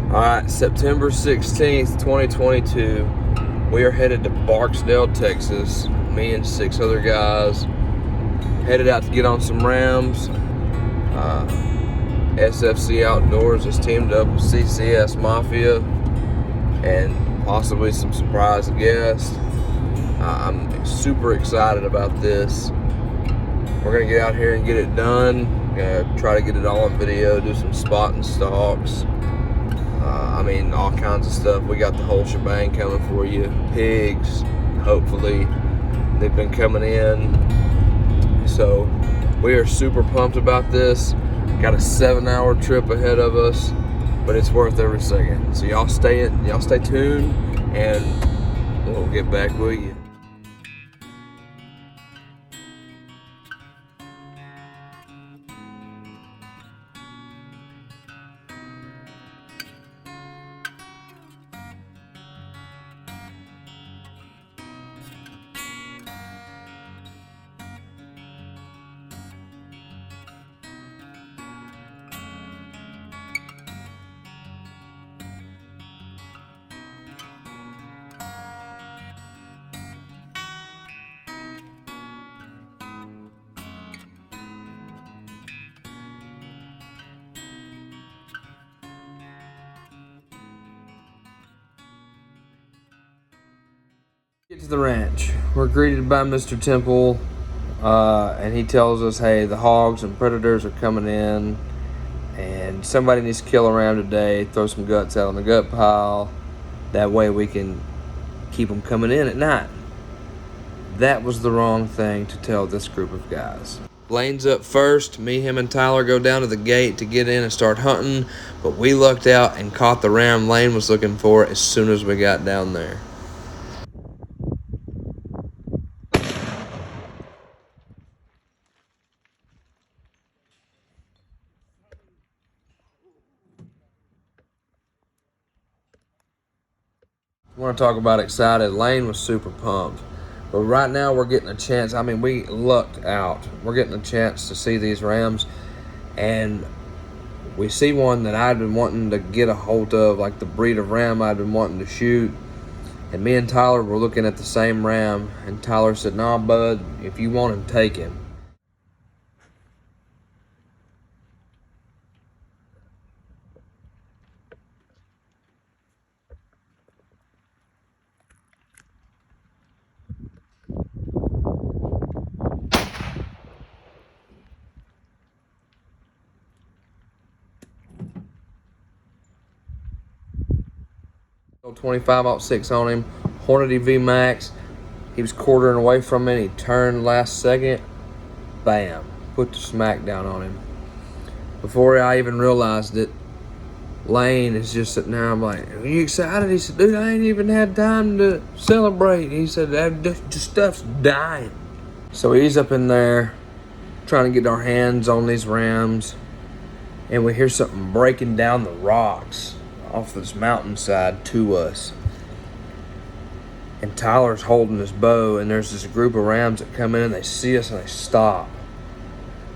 Alright, September 16th, 2022. We are headed to Barksdale, Texas. Me and 6 other guys headed out to get on some rams. SFC Outdoors has teamed up with CCS Mafia and possibly some surprise guests. I'm super excited about this. We're gonna get out here and get it done. Gonna try to get it all on video, do some spot and stalks. All kinds of stuff. We got the whole shebang coming for you. Pigs, hopefully. They've been coming in. So we are super pumped about this. Got a 7-hour trip ahead of us, but it's worth every second. So y'all stay tuned, and we'll get back with you. Get to the ranch. We're greeted by Mr. Temple, and he tells us, hey, the hogs and predators are coming in, and somebody needs to kill a ram today, throw some guts out on the gut pile. That way we can keep them coming in at night. That was the wrong thing to tell this group of guys. Lane's up first. Me, him, and Tyler go down to the gate to get in and start hunting, but we lucked out and caught the ram Lane was looking for as soon as we got down there. I want to talk about excited. Lane was super pumped. But right now we're getting a chance. We lucked out. We're getting a chance to see these rams. And we see one that I'd been wanting to get a hold of, like the breed of ram I'd been wanting to shoot. And me and Tyler were looking at the same ram. And Tyler said, nah, bud, if you want him, take him. Old 25-06 on him, Hornady V Max. He was quartering away from me, and he turned last second. Bam, put the smack down on him. Before I even realized it, Lane is just sitting there. I'm like, are you excited? He said, dude, I ain't even had time to celebrate. He said, that stuff's dying. So he's up in there trying to get our hands on these rams, and we hear something breaking down the rocks off this mountainside to us. And Tyler's holding his bow, and there's this group of rams that come in and they see us and they stop.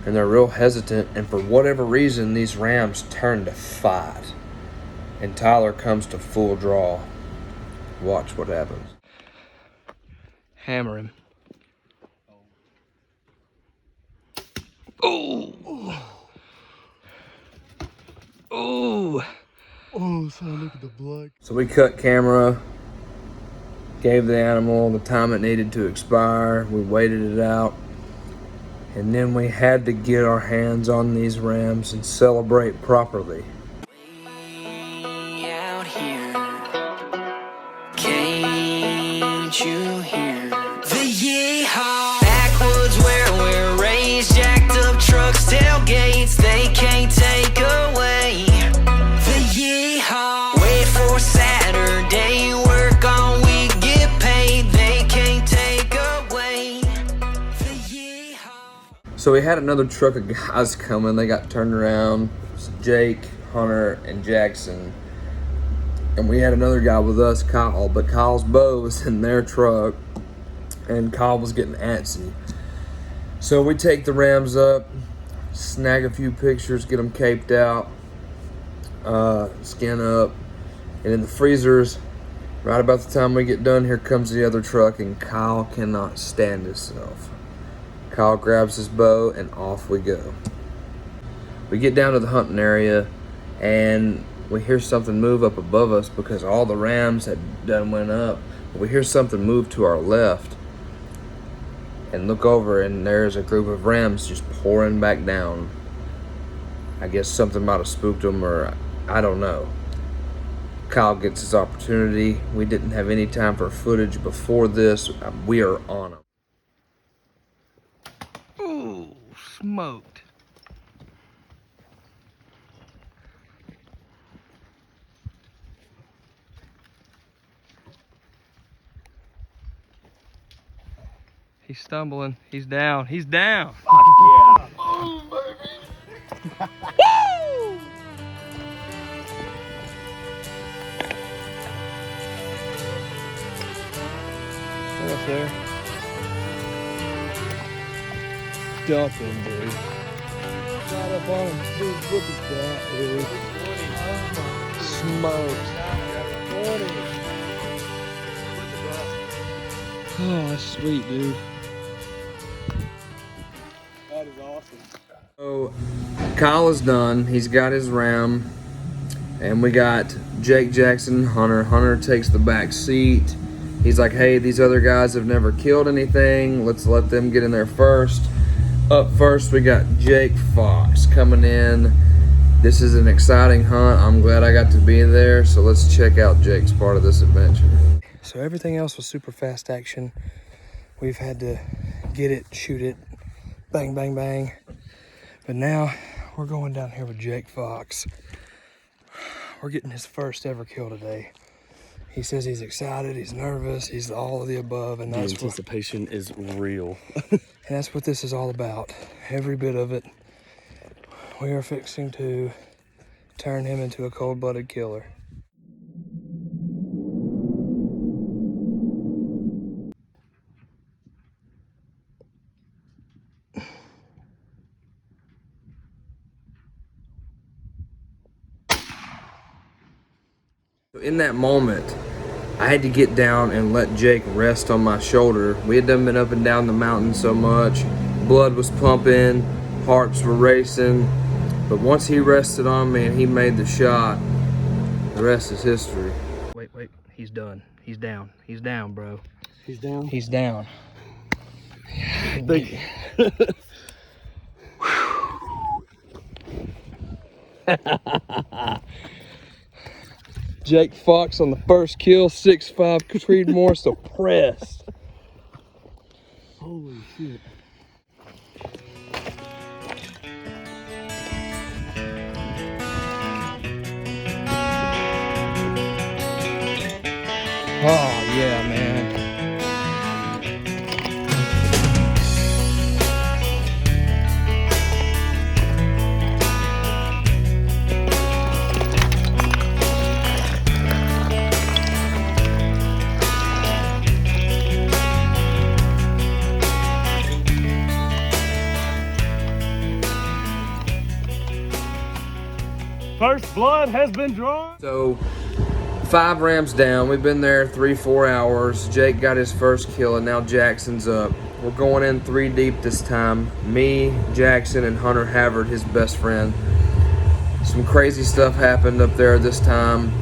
And they're real hesitant, and for whatever reason, these rams turn to fight. And Tyler comes to full draw. Watch what happens. Hammer him. Oh! Oh! Oh, son, look at the blood. So we cut camera, gave the animal the time it needed to expire. We waited it out. And then we had to get our hands on these rams and celebrate properly. Way out here, can't you hear the yeehaw? Backwoods where we're raised, jacked up trucks, tailgates, they can't take away the yeehaw. Wait for Saturday, work all week, get paid, they can't take away the yeehaw. So we had another truck of guys coming. They got turned around. It was Jake, Hunter, and Jackson. And we had another guy with us, Kyle, but Kyle's bow was in their truck, and Kyle was getting antsy. So we take the rams up, snag a few pictures, get them caped out, skin up, And in the freezers, right about the time we get done, here comes the other truck, and Kyle cannot stand himself. Kyle grabs his bow and off we go. We get down to the hunting area and we hear something move up above us because all the rams had done went up. We hear something move to our left and look over, and there's a group of rams just pouring back down. I guess something might have spooked them, or I don't know. Kyle gets his opportunity. We didn't have any time for footage before this. We are on them. Ooh, smoked. He's stumbling. He's down. He's down. Yeah. Oh, baby. Woo! What up there? Dumping, dude. Right up on him. Dude, look at that, dude. Smoked. Oh, that's sweet, dude. That is awesome. So Kyle is done. He's got his ram, and we got Jake, Jackson, and Hunter. Hunter takes the back seat. He's like, hey, these other guys have never killed anything. Let's let them get in there first. Up first, we got Jake Fox coming in. This is an exciting hunt. I'm glad I got to be there. So let's check out Jake's part of this adventure. So everything else was super fast action. We've had to get it, shoot it, bang, bang, bang. But now we're going down here with Jake Fox. We're getting his first ever kill today. He says he's excited, he's nervous, he's all of the above, and that's The anticipation is real. and that's what this is all about. Every bit of it. We are fixing to turn him into a cold-blooded killer. In that moment, I had to get down and let Jake rest on my shoulder. We had done been up and down the mountain so much. Blood was pumping, hearts were racing. But once he rested on me and he made the shot, the rest is history. Wait, he's done. He's down. He's down, bro. He's down. He's down. Thank you. Jake Fox on the first kill, 6'5", Creedmoor, suppressed. Holy shit. Oh, yeah, man. First blood has been drawn. So 5 rams down. We've been there 3-4 hours. Jake got his first kill, and now Jackson's up. We're going in 3 deep this time. Me, Jackson, and Hunter Havard, his best friend. Some crazy stuff happened up there this time.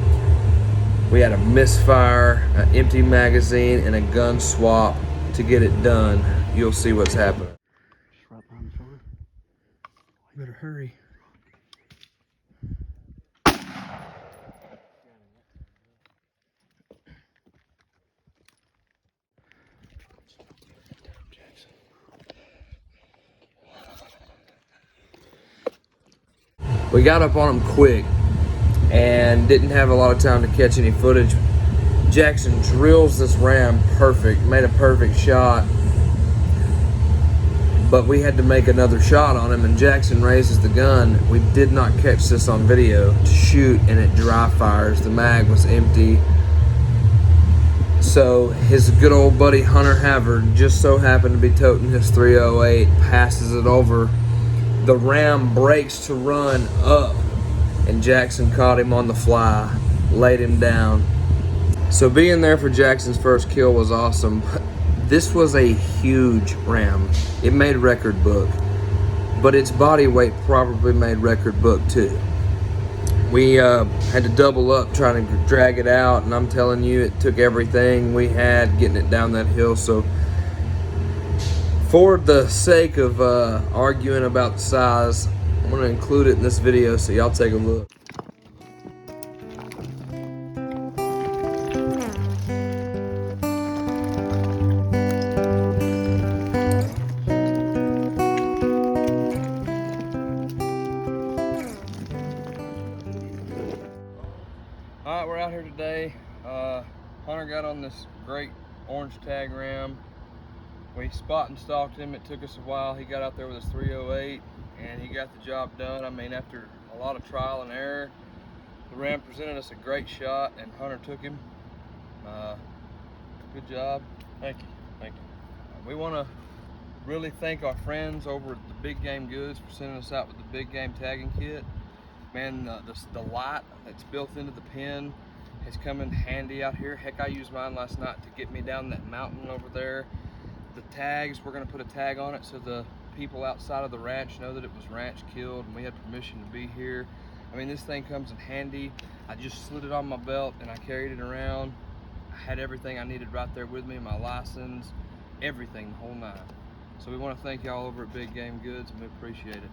We had a misfire, an empty magazine, and a gun swap to get it done. You'll see what's happening. Just right behind the shoulder. You better hurry. We got up on him quick and didn't have a lot of time to catch any footage. Jackson drills this ram perfect, made a perfect shot, but we had to make another shot on him, and Jackson raises the gun. We did not catch this on video to shoot, and it dry fires. The mag was empty. So his good old buddy Hunter Havard just so happened to be toting his 308, passes it over. The ram breaks to run up, and Jackson caught him on the fly. laid him down. So being there for Jackson's first kill was awesome. This was a huge ram. It made record book, but its body weight probably made record book too. We had to double up trying to drag it out, and I'm telling you, it took everything we had getting it down that hill. So for the sake of arguing about the size, I'm gonna include it in this video so y'all take a look. Alright, we're out here today. Hunter got on this great orange tag ram. We spot and stalked him. It took us a while. He got out there with his 308 and he got the job done. I mean, after a lot of trial and error, the ram presented us a great shot and Hunter took him. Good job. Thank you. Thank you. We want to really thank our friends over at the Big Game Goods for sending us out with the Big Game tagging kit. Man, the light that's built into the pen has come in handy out here. Heck, I used mine last night to get me down that mountain over there. The tags, we're gonna put a tag on it so the people outside of the ranch know that it was ranch killed and we had permission to be here. I mean, this thing comes in handy. I just slid it on my belt and I carried it around. I had everything I needed right there with me, my license, everything, the whole nine. So we want to thank y'all over at Big Game Goods and we appreciate it.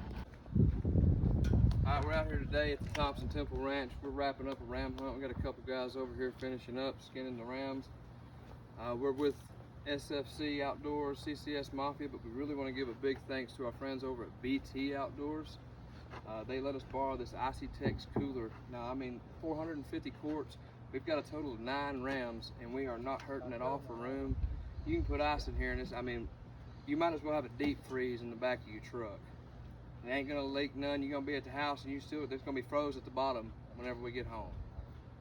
Alright, we're out here today at the Thompson Temple Ranch. We're wrapping up a ram hunt. We got a couple guys over here finishing up, skinning the rams. We're with SFC Outdoors, CCS Mafia, but we really want to give a big thanks to our friends over at BT Outdoors. They let us borrow this Icy Tex cooler. Now, I mean, 450 quarts. We've got a total of 9 rams, and we are not hurting at all for room. You can put ice in here, and I mean, you might as well have a deep freeze in the back of your truck. It ain't gonna leak none. You're gonna be at the house and there's gonna be froze at the bottom whenever we get home.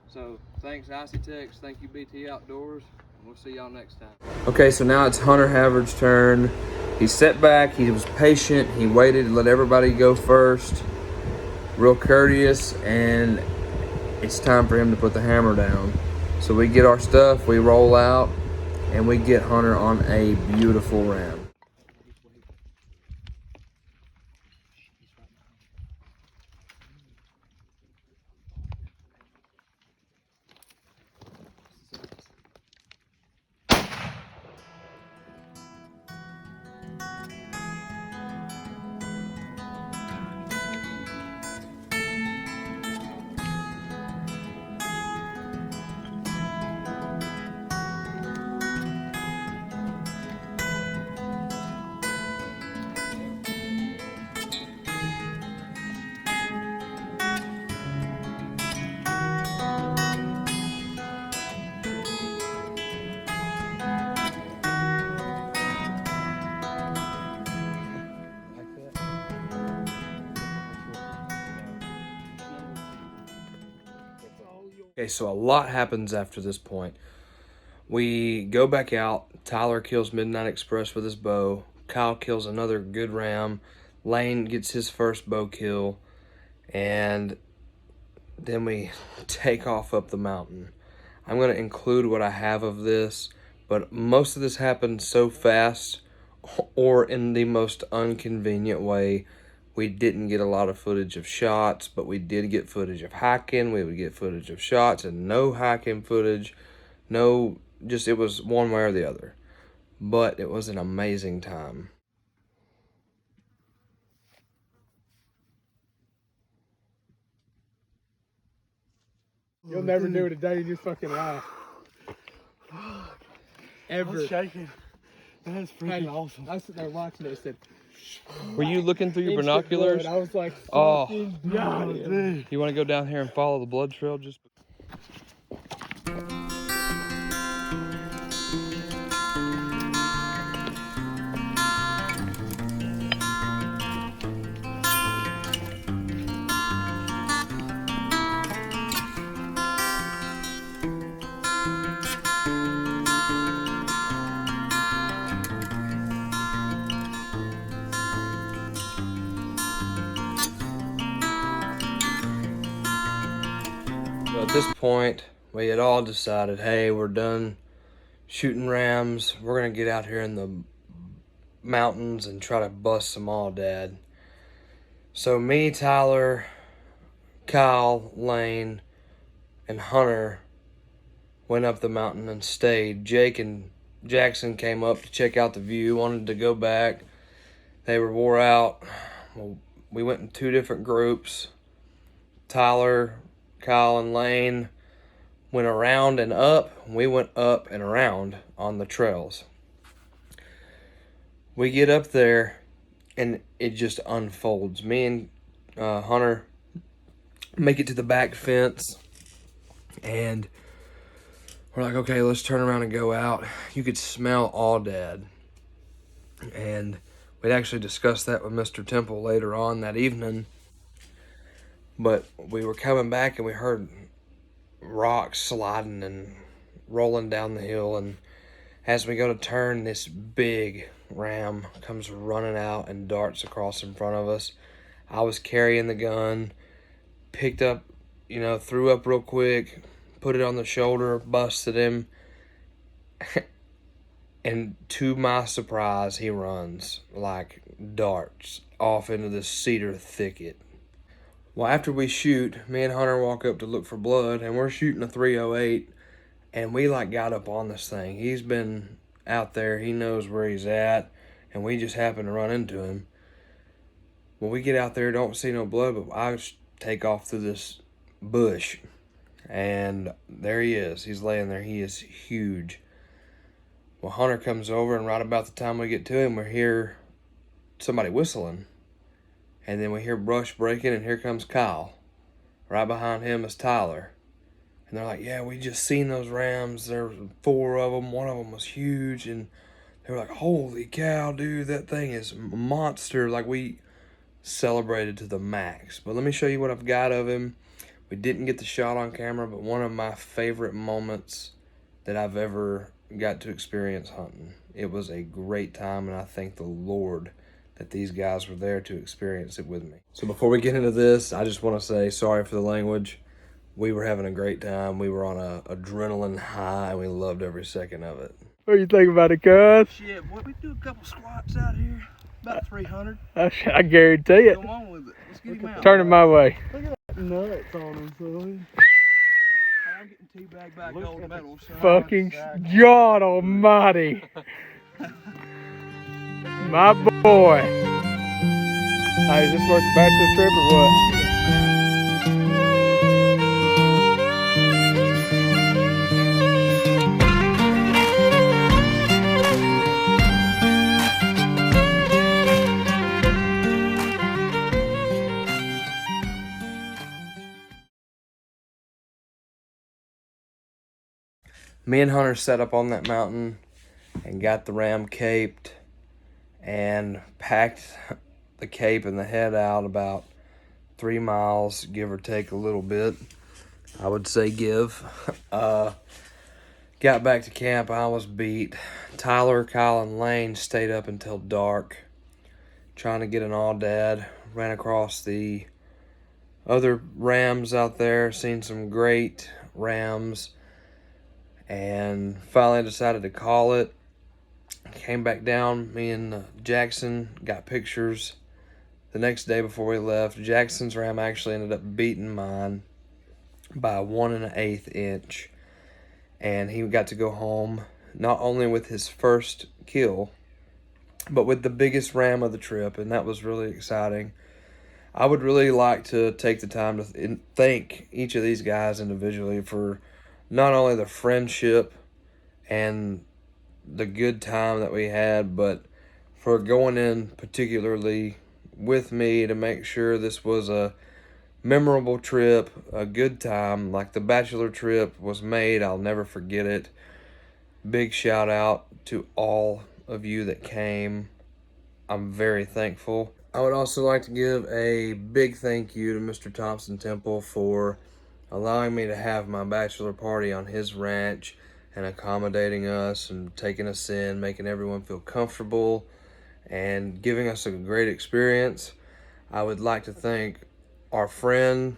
So thanks Icy Tex, thank you BT Outdoors, and we'll see y'all next time. Okay, so now it's Hunter Havard's turn. He sat back, he was patient, he waited to let everybody go first. Real courteous, and it's time for him to put the hammer down. So we get our stuff, we roll out, and we get Hunter on a beautiful ram. Okay, so a lot happens after this point. We go back out. Tyler kills Midnight Express with his bow. Kyle kills another good ram. Lane gets his first bow kill. And then we take off up the mountain. I'm going to include what I have of this, but most of this happened so fast or in the most inconvenient way. We didn't get a lot of footage of shots, but we did get footage of hiking. We would get footage of shots and no hiking footage. No, just it was one way or the other. But it was an amazing time. You'll never do it a day in your fucking life. Ever. I'm shaking. That's freaking awesome. I was sitting there watching it and said, were you looking through your binoculars? I was like, oh, God, dude. You want to go down here and follow the blood trail? Just. So at this point, we had all decided, hey, we're done shooting rams. We're gonna get out here in the mountains and try to bust some aoudad. So me, Tyler, Kyle, Lane, and Hunter went up the mountain and stayed. Jake and Jackson came up to check out the view, wanted to go back. They were wore out. Well, we went in 2 different groups. Tyler, Kyle, and Lane went around and up. We went up and around on the trails. We get up there and it just unfolds. Me and Hunter make it to the back fence and we're like, okay, let's turn around and go out. You could smell aoudad. And we'd actually discussed that with Mr. Temple later on that evening. But we were coming back and we heard rocks sliding and rolling down the hill. And as we go to turn, this big ram comes running out and darts across in front of us. I was carrying the gun, picked up, threw up real quick, put it on the shoulder, busted him. And to my surprise, he runs like darts off into this cedar thicket. Well, after we shoot, me and Hunter walk up to look for blood, and we're shooting a 308, and we got up on this thing. He's been out there, he knows where he's at, and we just happen to run into him. Well, we get out there, don't see no blood, but I take off through this bush, and there he is. He's laying there. He is huge. Well, Hunter comes over, and right about the time we get to him, we hear somebody whistling. And then we hear brush breaking, and here comes Kyle. Right behind him is Tyler. And they're like, yeah, we just seen those rams. There were 4 of them. One of them was huge. And they were like, holy cow, dude, that thing is a monster. We celebrated to the max. But let me show you what I've got of him. We didn't get the shot on camera, but one of my favorite moments that I've ever got to experience hunting. It was a great time, and I thank the Lord that these guys were there to experience it with me. So before we get into this, I just want to say sorry for the language. We were having a great time. We were on a adrenaline high, and we loved every second of it. What do you think about it, cuz? Shit, boy, we do a couple squats out here. About 300. I guarantee it. Come on with it. Let's get him out. Turn it my way. Look at that nuts on him, son. I'm getting teabagged back gold medal, son. Fucking God almighty. My boy. Hey, is this worth the bachelor trip or what? Me and Hunter set up on that mountain and got the ram caped and packed the cape and the head out about 3 miles, give or take a little bit. I would say give. Got back to camp, I was beat. Tyler, Kyle, and Lane stayed up until dark trying to get an aoudad. Ran across the other rams out there, seen some great rams, and finally decided to call it. Came back down, me and Jackson got pictures the next day before we left. Jackson's ram actually ended up beating mine by 1 1/8 inch, and he got to go home not only with his first kill, but with the biggest ram of the trip, and that was really exciting. I would really like to take the time to thank each of these guys individually for not only the friendship and the good time that we had, but for going in particularly with me to make sure this was a memorable trip, a good time. Like the bachelor trip was made, I'll never forget it. Big shout out to all of you that came. I'm very thankful. I would also like to give a big thank you to Mr. Thompson Temple for allowing me to have my bachelor party on his ranch and accommodating us and taking us in, making everyone feel comfortable and giving us a great experience. I would like to thank our friend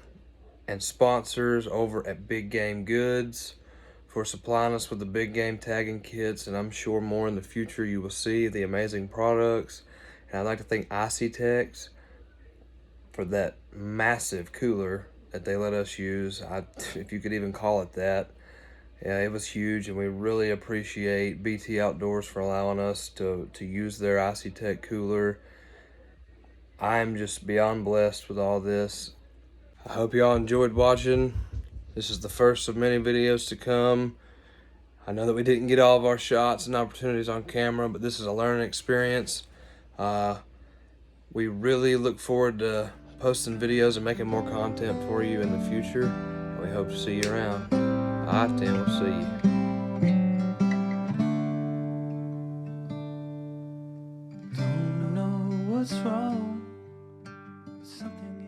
and sponsors over at Big Game Goods for supplying us with the big game tagging kits, and I'm sure more in the future you will see the amazing products. And I'd like to thank ICTex for that massive cooler that they let us use, if you could even call it that. Yeah, it was huge, and we really appreciate BT Outdoors for allowing us to use their ICTex cooler. I'm just beyond blessed with all this. I hope y'all enjoyed watching. This is the first of many videos to come. I know that we didn't get all of our shots and opportunities on camera, but this is a learning experience. We really look forward to posting videos and making more content for you in the future. We hope to see you around. All right, then, we'll see you. Don't know what's wrong. Something